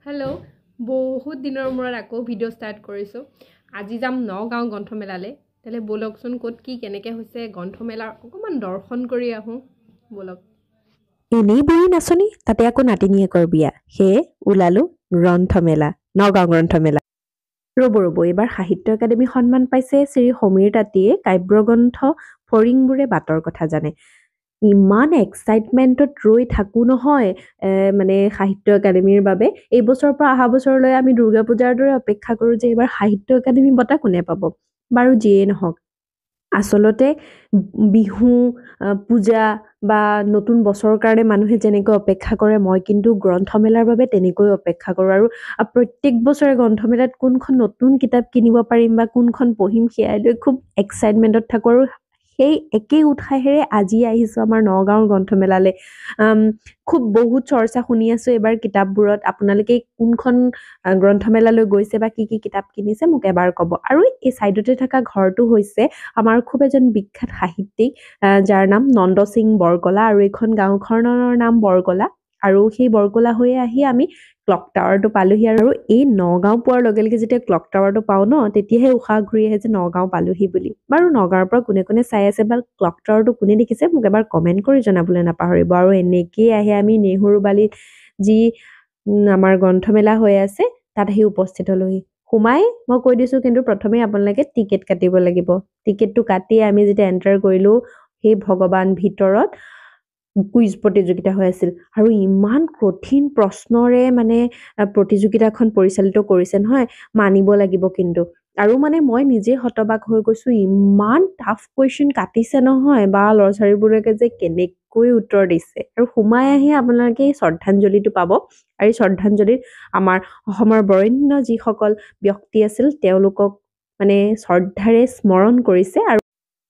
Hello' বহুত দিনৰ মূৰত আকৌ ভিডিঅ' ষ্টাৰ্ট কৰিছোঁ। আজি যাম নগাঁও গ্ৰন্থমেলালৈ। তেতিয়াহ'লে ব'লকচোন ক'ত কি কেনেকৈ হৈছে গ্ৰন্থমেলাৰ অকণমান দৰ্শন কৰি আহোঁ ব'লক। এনেই বহি নাচনি তাতে আকৌ নাতিনীয়েকৰ বিয়া, সেয়ে ওলালো গ্ৰন্থমেলা, নগাঁও গ্ৰন্থমেলা। ৰ'ব এইবাৰ সাহিত্য একাডেমী সন্মান পাইছে শ্ৰী সমীৰ তাঁতীয়ে কাব্যগ্ৰন্থ ফৰিংবোৰে বাটৰ কথা জানে। ইমান এক্সাইটমেণ্টত ৰৈ থাকোঁ নহয় মানে সাহিত্য একাডেমীৰ বাবে। এইবছৰৰ পৰা অহা বছৰলৈ আমি দুৰ্গা পূজাৰ দৰে অপেক্ষা কৰোঁ যে এইবাৰ সাহিত্য একাডেমী বঁটা কোনে পাব। বাৰু যিয়েই নহওক, আচলতে বিহু পূজা বা নতুন বছৰৰ কাৰণে মানুহে যেনেকৈ অপেক্ষা কৰে, মই কিন্তু গ্ৰন্থমেলাৰ বাবে তেনেকৈ অপেক্ষা কৰোঁ। আৰু প্ৰত্যেক বছৰে গ্ৰন্থমেলাত কোনখন নতুন কিতাপ কিনিব পাৰিম বা কোনখন পঢ়িম সেয়াই লৈ খুব এক্সাইটমেণ্টত থাকোঁ। আৰু সেই একেই উৎসাহেৰে আজি আহিছোঁ আমাৰ নগাঁওৰ গ্ৰন্থমেলালৈ। খুব বহুত চৰ্চা শুনি আছোঁ এইবাৰ কিতাপবোৰত। আপোনালোকে কোনখন গ্ৰন্থমেলালৈ গৈছে বা কি কি কিতাপ কিনিছে মোক এবাৰ ক'ব। আৰু এই ছাইডতে থকা ঘৰটো হৈছে আমাৰ খুব এজন বিখ্যাত সাহিত্যিক, যাৰ নাম নন্দ সিং বৰকলা, আৰু এইখন গাঁওখনৰ নাম বৰকলা। আৰু সেই বৰকলা হৈয়ে আহি আমি ক্লক টাৱাৰটো পালোহি। আৰু এই নগাঁও পোৱাৰ লগে লগে যেতিয়া ক্লক টাৱাৰটো পাওঁ ন, তেতিয়াহে উশাহ ঘূৰি আহে যে নগাঁও পালোহি বুলি। বাৰু নগাঁৱৰ পৰা কোনে কোনে চাই আছে বা ক্লক টাৱাৰটো কোনে দেখিছে মোক এবাৰ কমেণ্ট কৰি জনাবলৈ নাপাহৰিব। আৰু এনেকেই আহে আমি নেহৰুবালিত যি আমাৰ গ্ৰন্থমেলা হৈ আছে তাত আহি উপস্থিত হলোহি। সোমাই মই কৈ দিছোঁ, কিন্তু প্ৰথমে আপোনালোকে টিকেট কাটিব লাগিব। টিকেটটো কাটি আমি যেতিয়া এণ্টাৰ কৰিলোঁ, সেই ভগৱান ভিতৰত কুইজ প্ৰতিযোগিতা হৈ আছিল। আৰু ইমান কঠিন প্ৰশ্নৰে মানে প্ৰতিযোগিতাখন পৰিচালিত কৰিছে নহয়, মানিব লাগিব কিন্তু। আৰু মানে মই নিজে হতবাক হৈ গৈছোঁ, ইমান টাফ কুৱেশ্যন কাটিছে নহয়, বা ল'ৰা ছোৱালীবোৰকে যে কেনেকৈ উত্তৰ দিছে। আৰু সোমাই আহি আপোনালোকে এই শ্ৰদ্ধাঞ্জলিটো পাব। আৰু এই শ্ৰদ্ধাঞ্জলিত আমাৰ অসমৰ বৰেণ্য যিসকল ব্যক্তি আছিল তেওঁলোকক মানে শ্ৰদ্ধাৰে স্মৰণ কৰিছে।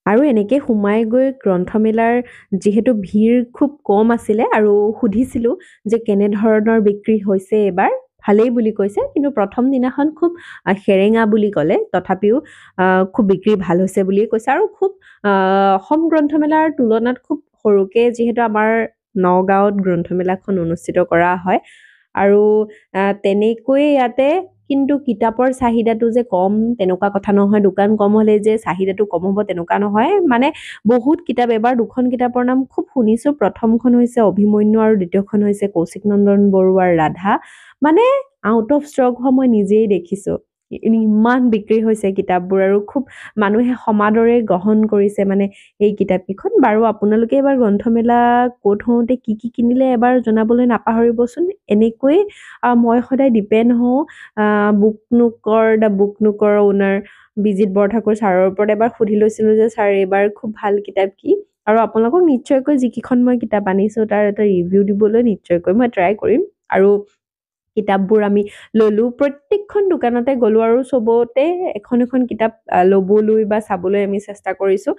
আৰু এনেকে সোমাই গৈ গ্ৰন্থমেলাৰ যিহেতু ভিৰ খুব কম আছিলে, আৰু সুধিছিলোঁ যে কেনেধৰণৰ বিক্ৰী হৈছে এইবাৰ। ভালেই বুলি কৈছে, কিন্তু প্ৰথম দিনাখন খুব সেৰেঙা বুলি ক'লে, তথাপিও খুব বিক্ৰী ভাল হৈছে বুলিয়ে কৈছে। আৰু খুব অসম গ্ৰন্থমেলাৰ তুলনাত খুব সৰুকৈ যিহেতু আমাৰ নগাঁৱত গ্ৰন্থমেলাখন অনুষ্ঠিত কৰা হয়। আৰু তেনেকৈয়ে ইয়াতে কিন্তু কিতাপৰ চাহিদাটো যে কম তেনেকুৱা কথা নহয়, দোকান কম হ'লে যে চাহিদাটো কম হ'ব তেনেকুৱা নহয়। মানে বহুত কিতাপ, এবাৰ দুখন কিতাপৰ নাম খুব শুনিছোঁ। প্ৰথমখন হৈছে অভিমন্যু আৰু দ্বিতীয়খন হৈছে কৌশিক নন্দন বৰুৱাৰ ৰাধা। মানে আউট অফ ষ্টক হোৱা মই নিজেই দেখিছোঁ। ইমান বিক্ৰী হৈছে কিতাপবোৰ, আৰু খুব মানুহে সমাদৰে গ্ৰহণ কৰিছে মানে এই কিতাপকেইখন। বাৰু আপোনালোকে এবাৰ গ্ৰন্থমেলা ক'ত হওঁতে কি কি কিনিলে এবাৰ জনাবলৈ নাপাহৰিবচোন। এনেকৈ মই সদায় ডিপেণ্ড হওঁ দ্য বুক নুকৰ অ'নাৰ বিজিত বৰঠাকুৰ ছাৰৰ ওপৰত। এবাৰ সুধি লৈছিলোঁ যে ছাৰ এইবাৰ খুব ভাল কিতাপ কি, আৰু আপোনালোকক নিশ্চয়কৈ যিকেইখন মই কিতাপ আনিছোঁ তাৰ এটা ৰিভিউ দিবলৈ নিশ্চয়কৈ মই ট্ৰাই কৰিম। আৰু কিতাপবোৰ আমি ল'লোঁ, প্ৰত্যেকখন দোকানতে গ'লোঁ, আৰু চবতে এখন এখন কিতাপ ল'বলৈ বা চাবলৈ আমি চেষ্টা কৰিছোঁ।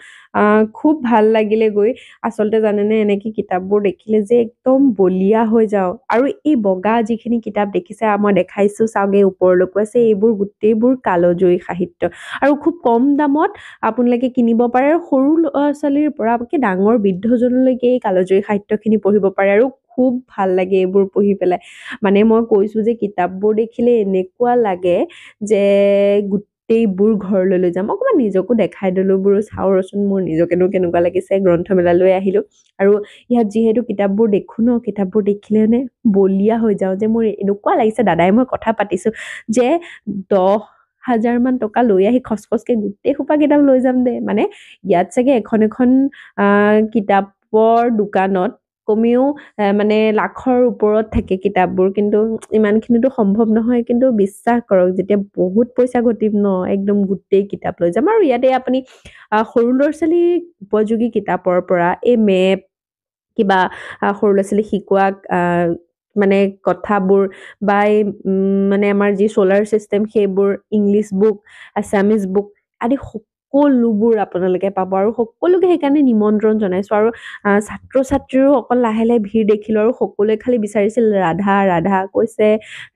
খুব ভাল লাগিলে গৈ। আচলতে জানেনে, এনেকৈ কিতাপবোৰ দেখিলে যে একদম বলিয়া হৈ যাওঁ। আৰু এই বগা যিখিনি কিতাপ দেখিছে, মই দেখাইছোঁ চাওক, এই ওপৰলৈকো আছে, এইবোৰ গোটেইবোৰ কালজয়ী সাহিত্য, আৰু খুব কম দামত আপোনালোকে কিনিব পাৰে। আৰু সৰু ল'ৰা ছোৱালীৰ পৰা ডাঙৰ বৃদ্ধজনলৈকে এই কালজয়ী সাহিত্যখিনি পঢ়িব পাৰে, আৰু খুব ভাল লাগে এইবোৰ পঢ়ি পেলাই। মানে মই কৈছোঁ যে কিতাপবোৰ দেখিলে এনেকুৱা লাগে যে গোটেইবোৰ ঘৰলৈ লৈ যাম। অকণমান নিজকো দেখাই দিলোঁ, বোলো চাওঁ ৰচোন মোৰ নিজকেনো কেনেকুৱা লাগিছে। গ্ৰন্থমেলালৈ আহিলোঁ, আৰু ইয়াত যিহেতু কিতাপবোৰ দেখোঁ ন, কিতাপবোৰ দেখিলে মানে বলিয়া হৈ যাওঁ যে মোৰ এনেকুৱা লাগিছে। দাদাই মই কথা পাতিছোঁ যে 10,000 মান টকা লৈ আহি খচখচকৈ গোটেই সোপা কিতাপ লৈ যাম দে। মানে ইয়াত চাগে এখন এখন কিতাপৰ দোকানত কমেও মানে লাখৰ ওপৰত থাকে কিতাপবোৰ, কিন্তু ইমানখিনিতো সম্ভৱ নহয়। কিন্তু বিশ্বাস কৰক, যেতিয়া বহুত পইচা ঘটিম ন, একদম গোটেই কিতাপ লৈ যাম। আৰু ইয়াতে আপুনি সৰু ল'ৰা ছোৱালীৰ উপযোগী কিতাপৰ পৰা এই মেপ, কিবা সৰু ল'ৰা ছোৱালীক শিকোৱা মানে কথাবোৰ, বা এই মানে আমাৰ যি চ'লাৰ ছিষ্টেম সেইবোৰ, ইংলিছ বুক, আছামিজ বুক আদি সকলোবোৰ আপোনালোকে পাব। আৰু সকলোকে সেইকাৰণে নিমন্ত্ৰণ জনাইছোঁ। আৰু ছাত্ৰ ছাত্ৰীৰো অকল লাহে লাহে ভিৰ দেখিলোঁ, আৰু সকলোৱে খালি বিচাৰিছিল ৰাধা ৰাধা, কৈছে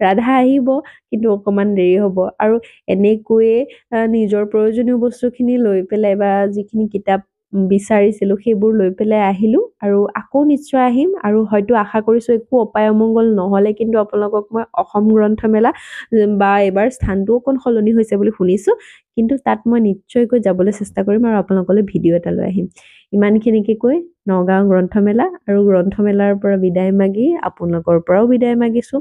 ৰাধা আহিব কিন্তু অকণমান দেৰি হ'ব। আৰু এনেকৈয়ে নিজৰ প্ৰয়োজনীয় বস্তুখিনি লৈ পেলাই বা যিখিনি কিতাপ বিচাৰিছিলোঁ সেইবোৰ লৈ পেলাই আহিলোঁ আৰু আকৌ নিশ্চয় আহিম আৰু হয়তো আশা কৰিছোঁ একো অপায় অমংগল নহ'লে কিন্তু আপোনালোকক মই অসম গ্ৰন্থমেলা বা এইবাৰ স্থানটো অকণ সলনি হৈছে বুলি শুনিছোঁ, কিন্তু তাত মই নিশ্চয়কৈ যাবলৈ চেষ্টা কৰিম আৰু আপোনালোকলৈ ভিডিঅ' এটা লৈ আহিম। ইমানখিনিকে কৈ নগাঁও গ্ৰন্থমেলা আৰু গ্ৰন্থমেলাৰ পৰা বিদায় মাগি আপোনালোকৰ পৰাও বিদায় মাগিছোঁ।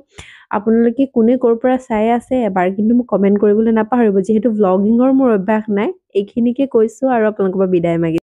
আপোনালোকে কোনে ক'ৰ পৰা চাই আছে এবাৰ কিন্তু মোক কমেণ্ট কৰিবলৈ নাপাহৰিব, যিহেতু ভ্লগিঙৰ মোৰ অভ্যাস নাই। এইখিনিকে কৈছোঁ আৰু আপোনালোকৰ পৰা বিদায় মাগিছোঁ।